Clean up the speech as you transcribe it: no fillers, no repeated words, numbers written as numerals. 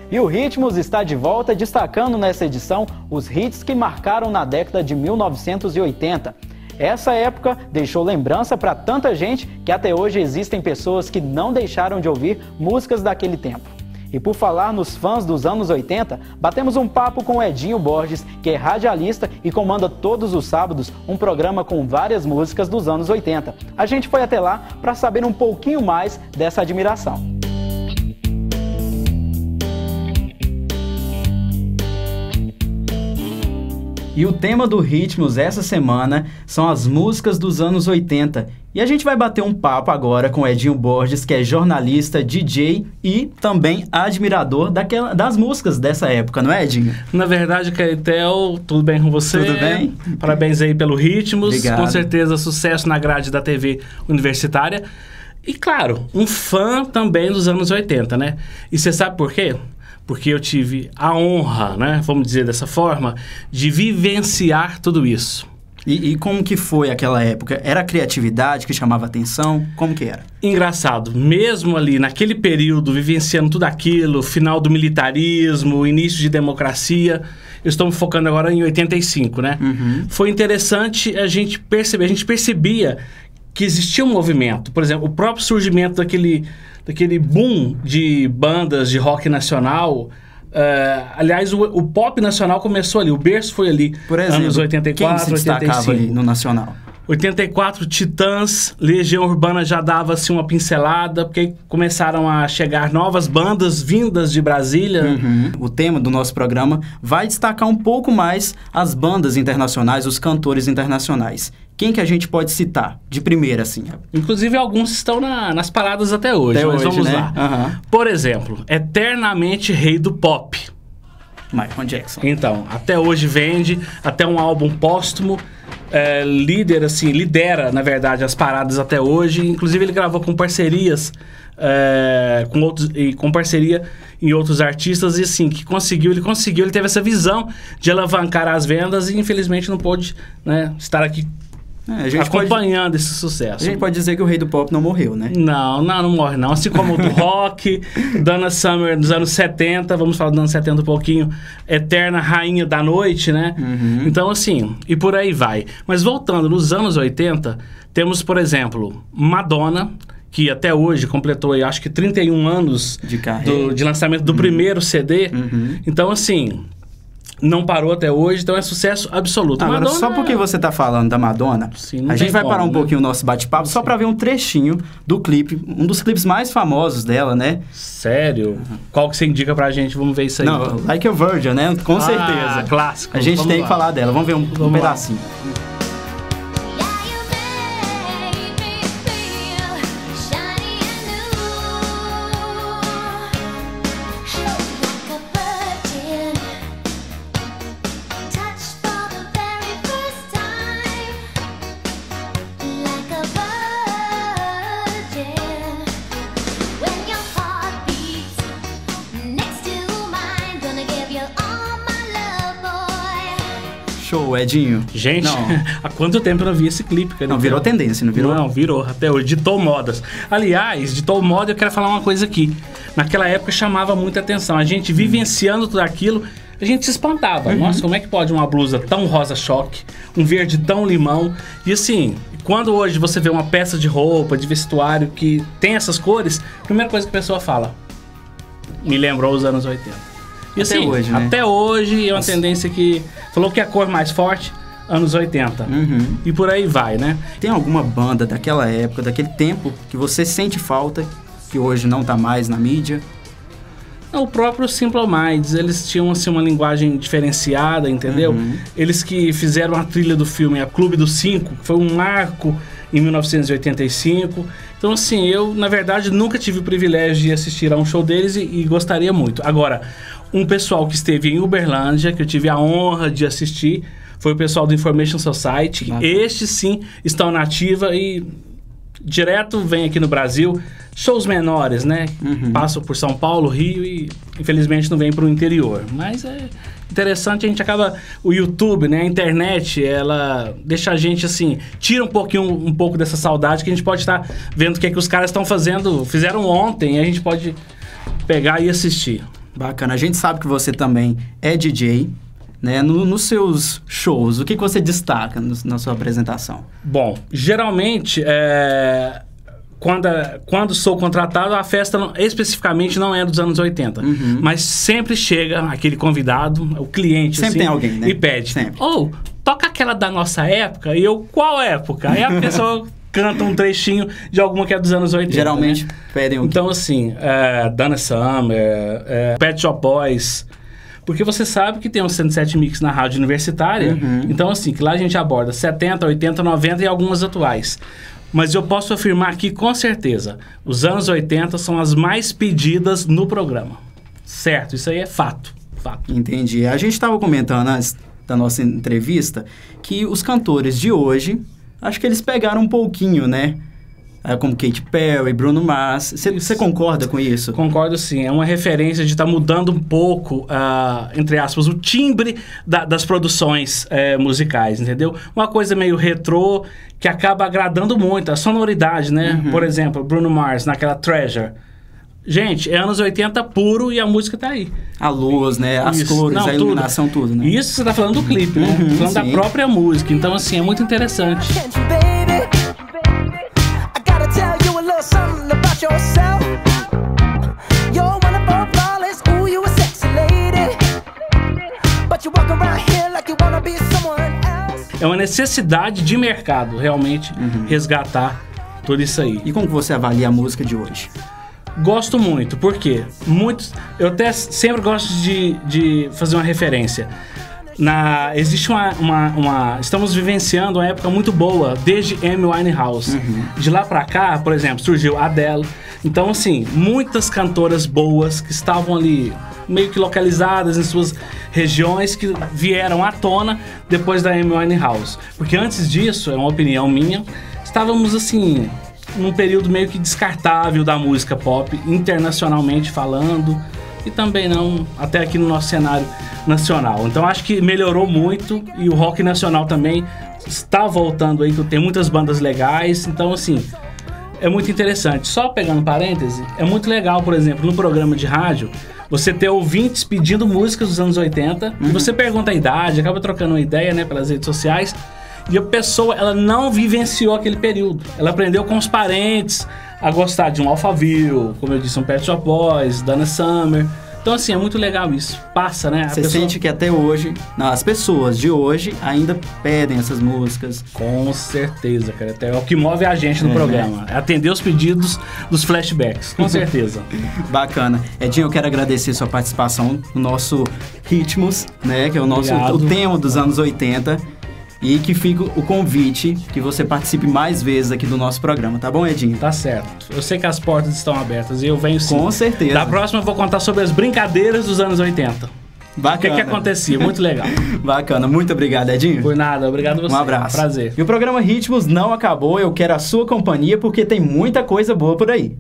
E o Ritmos está de volta, destacando nessa edição os hits que marcaram na década de 1980. Essa época deixou lembrança para tanta gente que até hoje existem pessoas que não deixaram de ouvir músicas daquele tempo. E por falar nos fãs dos anos 80, batemos um papo com o Edinho Borges, que é radialista e comanda todos os sábados um programa com várias músicas dos anos 80. A gente foi até lá para saber um pouquinho mais dessa admiração. E o tema do Ritmos essa semana são as músicas dos anos 80. E a gente vai bater um papo agora com o Edinho Borges, que é jornalista, DJ e também admirador das músicas dessa época, não é, Edinho? Na verdade, Caetel, tudo bem com você? Tudo bem. Parabéns aí pelo Ritmos. Obrigado. Com certeza, sucesso na grade da TV universitária. E claro, um fã também dos anos 80, né? E você sabe por quê? Porque eu tive a honra, né, vamos dizer dessa forma, de vivenciar tudo isso. E como que foi aquela época? Era a criatividade que chamava atenção? Como que era? Engraçado, mesmo ali naquele período, vivenciando tudo aquilo, final do militarismo, início de democracia, eu estou me focando agora em 85, né? Foi interessante a gente percebia que existia um movimento. Por exemplo, o próprio surgimento daquele boom de bandas de rock nacional. Aliás, o pop nacional começou ali, o berço foi ali. Por exemplo, anos 84, quem se destacava 85. ali no nacional? 84, Titãs, Legião Urbana já dava assim uma pincelada, porque começaram a chegar novas bandas vindas de Brasília. O tema do nosso programa vai destacar um pouco mais as bandas internacionais, os cantores internacionais. Quem que a gente pode citar de primeira, assim? Inclusive, alguns estão nas paradas até hoje, mas vamos lá. Por exemplo, eternamente rei do pop. Michael Jackson. Então, até hoje vende, até um álbum póstumo, lidera, na verdade, as paradas até hoje. Inclusive, ele gravou com parcerias, com parceria em outros artistas, e assim, ele teve essa visão de alavancar as vendas e infelizmente não pôde, né, estar aqui acompanhando esse sucesso. A gente pode dizer que o rei do pop não morreu, né? Não morre não. Assim como o do rock, Donna Summer dos anos 70, vamos falar dos anos 70 um pouquinho, eterna rainha da noite, né? Então, assim, e por aí vai. Mas voltando, nos anos 80, temos, por exemplo, Madonna, que até hoje completou, acho que 31 anos de lançamento do primeiro CD. Então, assim, não parou até hoje, então é sucesso absoluto. Agora, Madonna, só porque você tá falando da Madonna, sim, a gente vai parar um pouquinho o nosso bate-papo só pra ver um trechinho do clipe, um dos clipes mais famosos dela, né? Sério? Qual que você indica pra gente? Vamos ver isso aí. Não, Like a Virgin, né? Com certeza. Clássico. A gente tem que falar dela. Vamos ver um pedacinho. Show, Edinho. Gente, há quanto tempo eu não vi esse clipe? Não, virou tendência, não virou? Não, virou. Até hoje, ditou modas. Aliás, ditou moda, eu quero falar uma coisa aqui. Naquela época chamava muita atenção. A gente vivenciando tudo aquilo, a gente se espantava. Nossa, como é que pode uma blusa tão rosa-choque, um verde tão limão? E assim, quando hoje você vê uma peça de roupa, de vestuário que tem essas cores, a primeira coisa que a pessoa fala, me lembrou os anos 80. E até assim, hoje, né? Até hoje é uma tendência que... Falou que a cor mais forte, anos 80. E por aí vai, né? Tem alguma banda daquela época, daquele tempo, que você sente falta, que hoje não tá mais na mídia? O próprio Simple Minds, eles tinham assim uma linguagem diferenciada, entendeu? Eles que fizeram a trilha do filme A Clube dos Cinco, que foi um marco em 1985. Então assim, eu na verdade nunca tive o privilégio de assistir a um show deles e gostaria muito. Agora, um pessoal que esteve em Uberlândia, que eu tive a honra de assistir, foi o pessoal do Information Society. Estes sim estão na ativa e direto vem aqui no Brasil. Shows menores, né? Passam por São Paulo, Rio e infelizmente não vem para o interior. Mas é interessante, a gente acaba... O YouTube, né? A internet, ela deixa a gente assim... Tira um pouco dessa saudade que a gente pode estar vendo o que é que os caras estão fazendo. Fizeram ontem e a gente pode pegar e assistir. Bacana. A gente sabe que você também é DJ, né? Nos seus shows, o que você destaca na sua apresentação? Bom, geralmente, quando sou contratado, a festa especificamente não é dos anos 80. Mas sempre chega aquele convidado, o cliente, sempre assim, tem alguém, né? E pede. Sempre. Toca aquela da nossa época. E eu, qual época? Aí a pessoa canta um trechinho de alguma que é dos anos 80. Geralmente, né? pedem o quê? Então, assim, Donna Summer, Pet Shop Boys. Porque você sabe que tem um 107 Mix na rádio universitária. Então, assim, que lá a gente aborda 70, 80, 90 e algumas atuais. Mas eu posso afirmar aqui com certeza, os anos 80 são as mais pedidas no programa. Certo, isso aí é fato. Entendi. A gente estava comentando antes da nossa entrevista que os cantores de hoje, acho que eles pegaram um pouquinho, né? Como Katy Perry, Bruno Mars. Você concorda com isso? Concordo, sim. É uma referência de estar mudando um pouco, entre aspas, o timbre das produções musicais, entendeu? Uma coisa meio retrô, que acaba agradando muito. A sonoridade, né? Por exemplo, Bruno Mars, naquela Treasure. Gente, é anos 80 puro e a música tá aí. A luz, né? As cores, a iluminação, tudo, né? Isso você tá falando do clipe, né? Falando da própria música. Então, assim, é muito interessante. É uma necessidade de mercado, realmente, resgatar tudo isso aí. E como você avalia a música de hoje? Gosto muito, porque eu até sempre gosto de fazer uma referência. Existe estamos vivenciando uma época muito boa, desde Amy Winehouse. De lá pra cá, por exemplo, surgiu Adele. Então, assim, muitas cantoras boas que estavam ali meio que localizadas em suas regiões, que vieram à tona depois da Amy Winehouse. Porque antes disso, é uma opinião minha, estávamos assim num período meio que descartável da música pop, internacionalmente falando, e também não até aqui no nosso cenário nacional. Então acho que melhorou muito, e o rock nacional também está voltando aí, tem muitas bandas legais. Então, assim, é muito interessante. Só pegando parêntese, é muito legal, por exemplo, no programa de rádio, você ter ouvintes pedindo músicas dos anos 80, e você pergunta a idade, acaba trocando uma ideia, né, pelas redes sociais, e a pessoa, ela não vivenciou aquele período. Ela aprendeu com os parentes a gostar de um Alphaville, como eu disse, um Pet Shop Boys, Donna Summer. Então, assim, é muito legal isso. Passa, né? Você sente que até hoje, as pessoas de hoje ainda pedem essas músicas? Com certeza, cara. Até é o que move a gente no programa. É atender os pedidos dos flashbacks. Com certeza. Bacana. Edinho, eu quero agradecer sua participação no nosso Ritmos, né? Que é o tema dos anos 80. E que fica o convite que você participe mais vezes aqui do nosso programa, tá bom, Edinho? Tá certo. Eu sei que as portas estão abertas e eu venho sim. Com certeza. Da próxima eu vou contar sobre as brincadeiras dos anos 80. Bacana. O que acontecia? Muito legal. Bacana. Muito obrigado, Edinho. Por nada. Obrigado a você. Um abraço. Prazer. E o programa Ritmos não acabou. Eu quero a sua companhia porque tem muita coisa boa por aí.